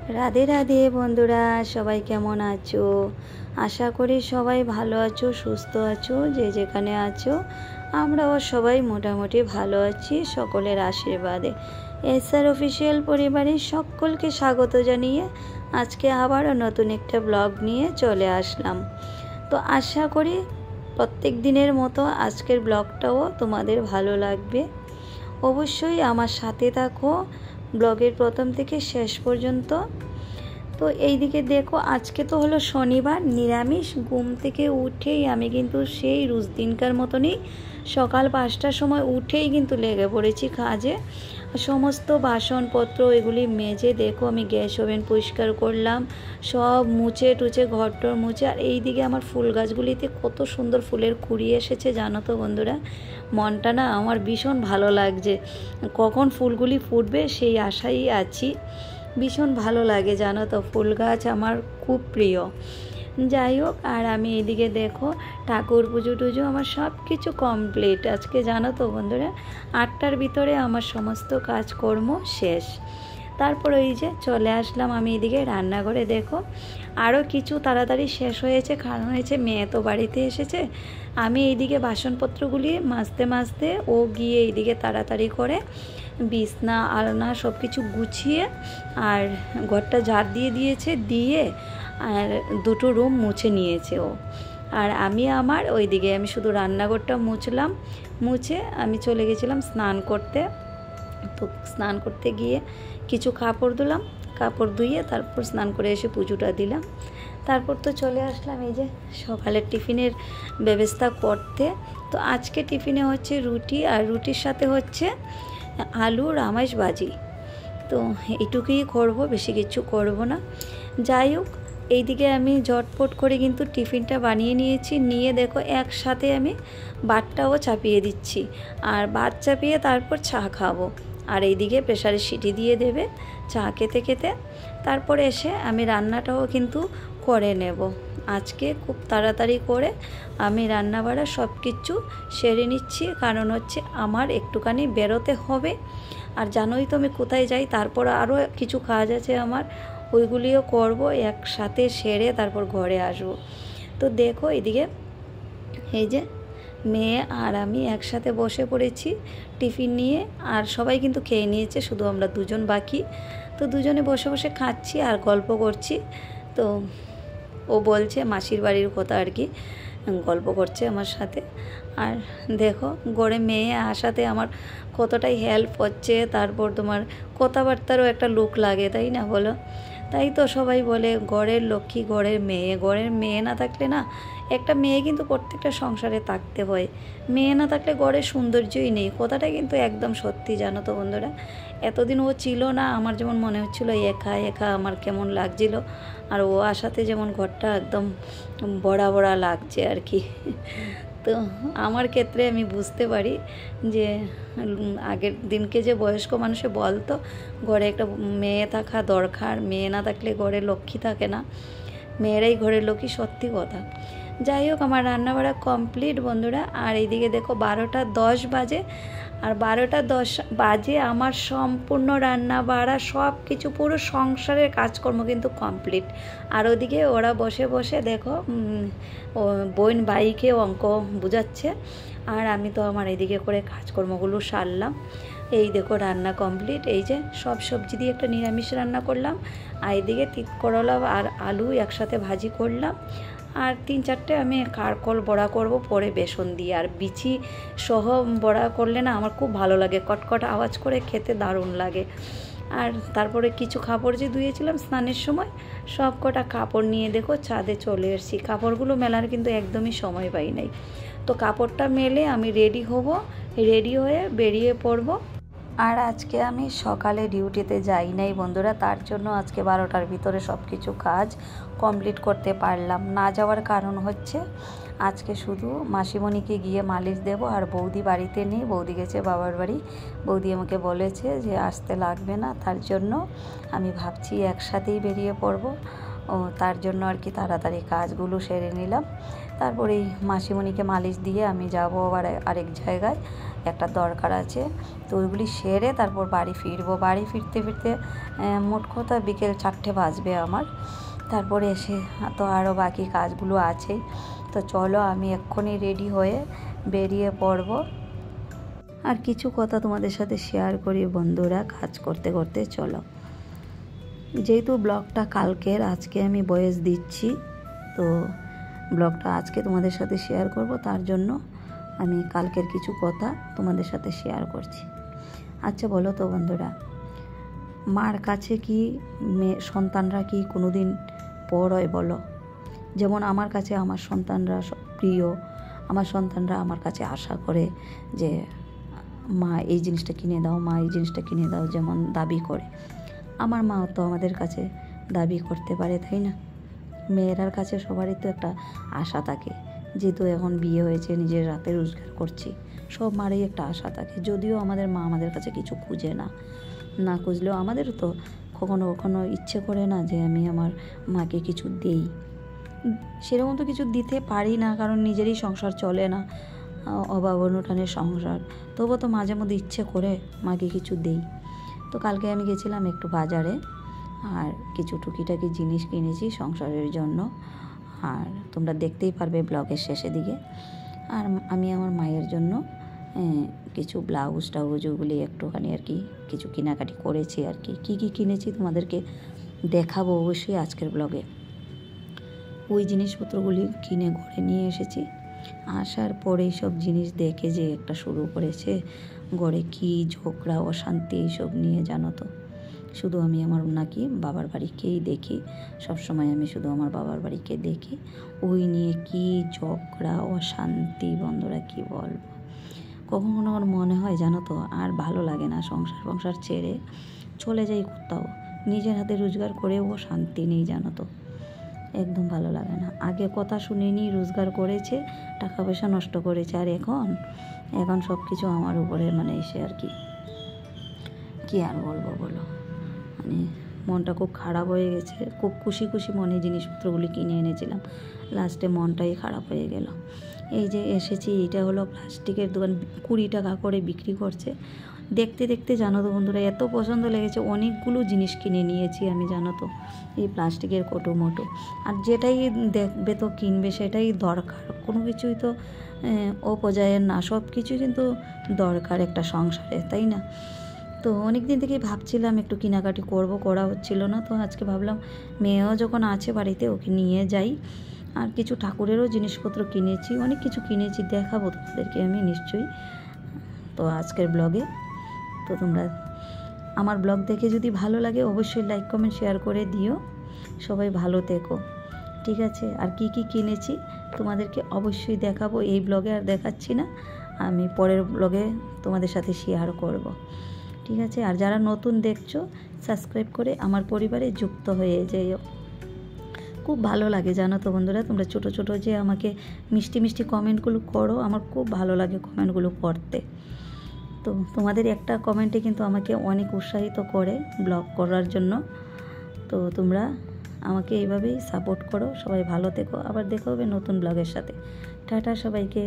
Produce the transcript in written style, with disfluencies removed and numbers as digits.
রাধে রাধে বন্ধুরা, সবাই কেমন আছো? আশা করি সবাই ভালো আছো, সুস্থ আছো। যে যেখানে আছো আমরাও সবাই মোটামুটি ভালো আছি সকলের আশীর্বাদে। এসআর অফিসিয়াল পরিবারের সকলকে স্বাগত জানিয়ে আজকে আবারও নতুন একটা ব্লগ নিয়ে চলে আসলাম। তো আশা করি প্রত্যেক দিনের মতো আজকের ব্লগটাও তোমাদের ভালো লাগবে। অবশ্যই আমার সাথে থাকো ব্লগের প্রথম থেকে শেষ পর্যন্ত। তো এইদিকে দেখো, আজকে তো হলো শনিবার, নিরামিষ। ঘুম থেকে উঠেই আমি কিন্তু সেই রোজ দিনকার মতনই সকাল 5টার সময় উঠেই কিন্তু লেগে পড়েছি কাজে। সমস্ত বাসনপত্র এগুলি মেজে দেখো আমি গ্যাস ওভেন পরিষ্কার করলাম, সব মুছে টুছে ঘরটর মুছে। আর এইদিকে আমার ফুল গাছগুলিতে কত সুন্দর ফুলের কুড়ি এসেছে জানো তো বন্ধুরা। মনটা না আমার ভীষণ ভালো লাগছে, কখন ফুলগুলি ফুটবে সেই আশাই আছি। ভীষণ ভালো লাগে জানো তো, ফুল গাছ আমার খুব প্রিয়। যাই হোক, আর আমি এদিকে দেখো ঠাকুর পুজো টুজো আমার সব কিছু কমপ্লিট আজকে জানো তো বন্ধুরা। 8টার ভিতরে আমার সমস্ত কাজকর্ম শেষ। তারপর এই যে চলে আসলাম আমি এদিকে রান্নাঘরে। দেখো আরও কিছু তাড়াতাড়ি শেষ হয়েছে, কারণ হয়েছে মেয়ে তো বাড়িতে এসেছে। আমি এইদিকে বাসনপত্রগুলি মাজতে মাজতে ও গিয়ে এইদিকে তাড়াতাড়ি করে বিছনা আলনা সব কিছু গুছিয়ে আর ঘরটা ঝাড় দিয়ে দিয়েছে, দিয়ে আর 2টো রুম মুছে নিয়েছে ও। আর আমি আমার ওইদিকে আমি শুধু রান্নাঘরটা মুছলাম। মুছে আমি চলে গেছিলাম স্নান করতে। তো স্নান করতে গিয়ে কিছু কাপড় ধুলাম, কাপড় ধুয়ে তারপর স্নান করে এসে পুজোটা দিলাম। তারপর তো চলে আসলাম এই যে সকালের টিফিনের ব্যবস্থা করতে। তো আজকে টিফিনে হচ্ছে রুটি, আর রুটির সাথে হচ্ছে আলু রামাইশ ভাজি। তো এইটুকুই করব, বেশি কিছু করব না। যাই হোক, এইদিকে আমি ঝটপট করে কিন্তু টিফিনটা বানিয়ে নিয়েছি। নিয়ে দেখো একসাথে আমি ভাতটাও চাপিয়ে দিচ্ছি, আর ভাত চাপিয়ে তারপর চা খাবো। আর এইদিকে প্রেসারে সিটি দিয়ে দেবে চা খেতে খেতে। তারপর এসে আমি রান্নাটাও কিন্তু করে নেব। আজকে খুব তাড়াতাড়ি করে আমি রান্না বাড়া সব কিছু সেরে নিচ্ছি, কারণ হচ্ছে আমার একটুখানি বেরোতে হবে। আর জানোই তো আমি কোথায় যাই, তারপর আরও কিছু কাজ আছে আমার, ওইগুলিও করব। একসাথে সেরে তারপর ঘরে আসবো। তো দেখো এদিকে এই যে মেয়ে আর আমি একসাথে বসে পড়েছি টিফিন নিয়ে। আর সবাই কিন্তু খেয়ে নিয়েছে, শুধু আমরা দুজন বাকি। তো দুজনে বসে বসে খাচ্ছি আর গল্প করছি। তো ও বলছে মাসির বাড়ির কথা আর কি, গল্প করছে আমার সাথে। আর দেখো গড়ে মেয়ে আসাতে আমার কতটাই হেল্প হচ্ছে। তারপর তোমার কথাবার্তারও একটা লুক লাগে, তাই না বলো? তাই তো সবাই বলে ঘরের লক্ষ্মী ঘরের মেয়ে। ঘরের মেয়ে না থাকলে না, একটা মেয়ে কিন্তু প্রত্যেকটা সংসারে থাকতে হয়। মেয়ে না থাকলে ঘরের সৌন্দর্যই নেই, কথাটা কিন্তু একদম সত্যি জানো তো বন্ধুরা। এতদিন ও ছিল না, আমার যেমন মনে হচ্ছিলো একা একা আমার কেমন লাগছিল। আর ও আসাতে যেমন ঘরটা একদম বড়া বড়া লাগছে আর কি। তো আমার ক্ষেত্রে আমি বুঝতে পারি যে আগের দিনকে যে বয়স্ক মানুষে বলতো ঘরে একটা মেয়ে থাকা দরকার, মেয়ে না থাকলে ঘরে লক্ষ্মী থাকে না, মেয়েরাই ঘরের লক্ষ্মী, সত্যি কথা। যাই হোক, আমার রান্নাবাড়া কমপ্লিট বন্ধুরা। আর এইদিকে দেখো 12টা 10 বাজে, আর 12টা 10 বাজে আমার সম্পূর্ণ রান্না বাড়া সব কিছু পুরো সংসারের কাজকর্ম কিন্তু কমপ্লিট। আর ওদিকে ওরা বসে বসে দেখো বোন ভাইকে অঙ্ক বোঝাচ্ছে, আর আমি তো আমার এদিকে করে কাজকর্মগুলো সারলাম। এই দেখো রান্না কমপ্লিট। এই যে সব সবজি দিয়ে একটা নিরামিষ রান্না করলাম, আর এদিকে তিত করলা আর আলু একসাথে ভাজি করলাম। আর 3-4টে আমি কারকল বড়া করব পরে বেসন দিয়ে। আর বিচি সহ বড়া করলে না আমার খুব ভালো লাগে, কটকট আওয়াজ করে খেতে দারুণ লাগে। আর তারপরে কিছু কাপড় যে ধুয়েছিলাম স্নানের সময়, সব কটা কাপড় নিয়ে দেখো ছাদে চলে এসেছি। কাপড়গুলো মেলার কিন্তু একদমই সময় পাই নাই। তো কাপড়টা মেলে আমি রেডি হব, রেডি হয়ে বেরিয়ে পড়ব। আর আজকে আমি সকালে ডিউটিতে যাই নাই বন্ধুরা, তার জন্য আজকে 12টার ভিতরে সব কিছু কাজ কমপ্লিট করতে পারলাম না। যাওয়ার কারণ হচ্ছে আজকে শুধু মাসিমণিকে গিয়ে মালিশ দেব, আর বৌদি বাড়িতে নেই, বৌদি গেছে বাবার বাড়ি। বৌদি আমাকে বলেছে যে আসতে লাগবে না, তার জন্য আমি ভাবছি একসাথেই বেরিয়ে পড়ব। তার জন্য আর কি তাড়াতাড়ি কাজগুলো সেরে নিলাম। তারপরে এই মাসিমণিকে মালিশ দিয়ে আমি যাব আবার আরেক জায়গায়, একটা দরকার আছে। তো ওইগুলি সেরে তারপর বাড়ি ফিরবো। বাড়ি ফিরতে ফিরতে মোট কথা বিকেল 4টে বাজবে আমার। তারপরে এসে তো আরও বাকি কাজগুলো আছেই। তো চলো আমি এক্ষুনি রেডি হয়ে বেরিয়ে পড়ব। আর কিছু কথা তোমাদের সাথে শেয়ার করি বন্ধুরা কাজ করতে করতে। চলো, যেহেতু ব্লগটা কালকের, আজকে আমি ভয়েস দিচ্ছি, তো ব্লগটা আজকে তোমাদের সাথে শেয়ার করব, তার জন্য আমি কালকের কিছু কথা তোমাদের সাথে শেয়ার করছি। আচ্ছা বলো তো বন্ধুরা, মার কাছে কি সন্তানরা কি কোনো দিন পর হয় বলো? যেমন আমার কাছে আমার সন্তানরা প্রিয়, আমার সন্তানরা আমার কাছে আশা করে যে মা এই জিনিসটা কিনে দাও, মা এই জিনিসটা কিনে দাও, যেমন দাবি করে। আমার মাও তো আমাদের কাছে দাবি করতে পারে, তাই না? মেয়েরার কাছে সবারই তো একটা আশা থাকে, যেহেতু এখন বিয়ে হয়েছে, নিজের রাতে রোজগার করছি, সব মারই একটা আশা থাকে। যদিও আমাদের মা আমাদের কাছে কিছু খুঁজে না খুঁজলেও আমাদেরও তো কখনো কখনো ইচ্ছে করে না যে আমি আমার মাকে কিছু দেই। সেরকম তো কিছু দিতে পারি না, কারণ নিজেরই সংসার চলে না, অভাব অনটনের সংসার। তবুও তো মাঝে মধ্যে ইচ্ছে করে মাকে কিছু দেই। তো কালকে আমি গেছিলাম একটু বাজারে, আর কিছু টুকিটাকি জিনিস কিনেছি সংসারের জন্য, আর তোমরা দেখতেই পারবে ব্লগের শেষের দিকে। আর আমি আমার মায়ের জন্য কিছু ব্লাউজ টাউজ ওগুলি একটুখানি আর কি কিছু কেনাকাটি করেছি আর কি। কী কী কিনেছি তোমাদেরকে দেখাবো অবশ্যই আজকের ব্লগে। ওই জিনিসপত্রগুলি কিনে ঘরে নিয়ে এসেছি। আসার পরে সব জিনিস দেখে যে একটা শুরু করেছে ঘরে কি ঝগড়া অশান্তি এইসব নিয়ে, জানো তো। শুধু আমি আমার নাকি বাবার বাড়িকেই দেখি, সবসময় আমি শুধু আমার বাবার বাড়িকে দেখি। ওই নিয়ে কি ঝগড়া অশান্তি বন্ধুরা, কি বলবো। কখনো কখনো মনে হয় জানো তো আর ভালো লাগে না, সংসার ছেড়ে চলে যাই কোথাও, নিজের হাতে রোজগার করেও শান্তি নেই, জানো তো। একদম ভালো লাগে না। আগে কথা শুনিনি, রোজগার করেছে, টাকা পয়সা নষ্ট করেছে, আর এখন সব কিছু আমার উপরে মানে এসে আর কি আর বলবো বলো। মানে মনটা খুব খারাপ হয়ে গেছে। খুব খুশি মনে জিনিসপত্রগুলি কিনে এনেছিলাম, লাস্টে মনটাই খারাপ হয়ে গেল। এই যে এসেছি, এটা হলো প্লাস্টিকের দোকান, 20 টাকা করে বিক্রি করছে। দেখতে দেখতে জানো তো বন্ধুরা এত পছন্দ লেগেছে, অনেকগুলো জিনিস কিনে নিয়েছি আমি, জানো তো, এই প্লাস্টিকের কোটো মোটো। আর যেটাই দেখবে তো কিনবে, সেটাই দরকার। কোনো কিছুই তো অপচয়ের না, সব কিছুই কিন্তু দরকার একটা সংসারে, তাই না? তো অনেক দিন থেকেই ভাবছিলাম একটু কেনাকাটি করা হচ্ছিল না। তো আজকে ভাবলাম মেয়েও যখন আছে বাড়িতে, ওকে নিয়ে যাই। আর কিছু ঠাকুরেরও জিনিসপত্র কিনেছি, অনেক কিছু কিনেছি, দেখাবো তোমাদেরকে আমি নিশ্চয়ই তো আজকের ব্লগে। তো তোমরা আমার ব্লগ দেখে যদি ভালো লাগে অবশ্যই লাইক কমেন্ট শেয়ার করে দিও। সবাই ভালো থেকো, ঠিক আছে? আর কি কি কিনেছি তোমাদেরকে অবশ্যই দেখাবো। এই ব্লগে আর দেখাচ্ছি না, আমি পরের ব্লগে তোমাদের সাথে শেয়ার করব, ঠিক আছে? আর যারা নতুন দেখছো সাবস্ক্রাইব করে আমার পরিবারে যুক্ত হয়ে যেও। খুব ভালো লাগে জানো তো বন্ধুরা, তোমরা ছোট ছোট যে আমাকে মিষ্টি মিষ্টি কমেন্টগুলো করো, আমার খুব ভালো লাগে কমেন্টগুলো পড়তে। তো তোমাদের একটা কমেন্টে কিন্তু আমাকে অনেক উৎসাহিত করে ব্লগ করার জন্য। তো তোমরা আমাকে এইভাবেই সাপোর্ট করো। সবাই ভালো থেকো, আবার দেখা হবে নতুন ব্লগের সাথে। টাটা সবাইকে।